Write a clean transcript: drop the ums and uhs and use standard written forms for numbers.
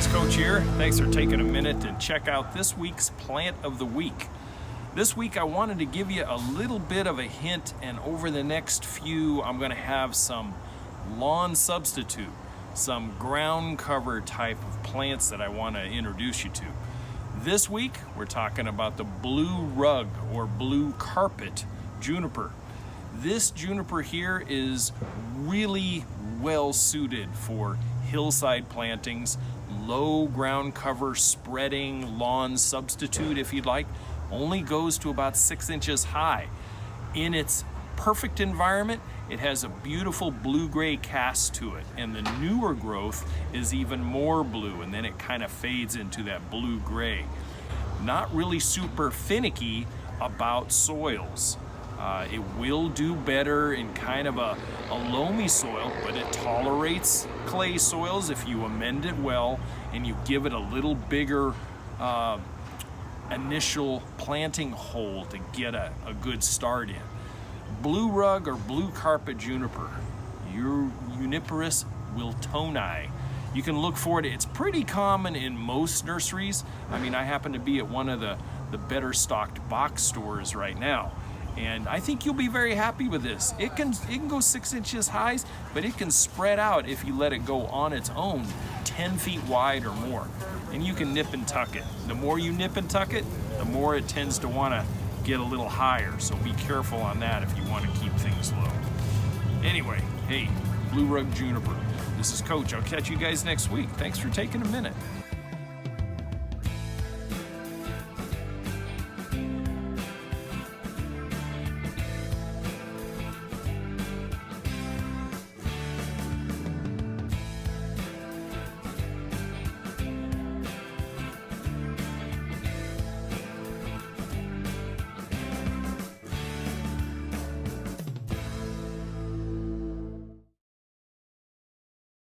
Thanks, Coach here. Thanks for taking a minute to check out this week's Plant of the Week. This week I wanted to give you a little bit of a hint, and over the next few I'm going to have some lawn substitute, some ground cover type of plants that I want to introduce you to. This week we're talking about the blue rug or blue carpet juniper. This juniper here is really well suited for hillside plantings, low ground cover spreading lawn substitute if you'd like. Only goes to about 6 inches high. In its perfect environment, it has a beautiful blue-gray cast to it, and the newer growth is even more blue, and then it kind of fades into that blue-gray. Not really super finicky about soils. It will do better in kind of a loamy soil, but it tolerates clay soils if you amend it well and you give it a little bigger initial planting hole to get a good start in. Blue rug or blue carpet juniper, Juniperus Wiltonii. You can look for it. It's pretty common in most nurseries. I mean, I happen to be at one of the better stocked box stores right now, and I think you'll be very happy with this. It can go 6 inches high, but it can spread out if you let it go on its own 10 feet wide or more. And you can nip and tuck it. The more you nip and tuck it, the more it tends to want to get a little higher. So be careful on that if you want to keep things low. Anyway, hey, Blue Rug Juniper. This is Coach. I'll catch you guys next week. Thanks for taking a minute.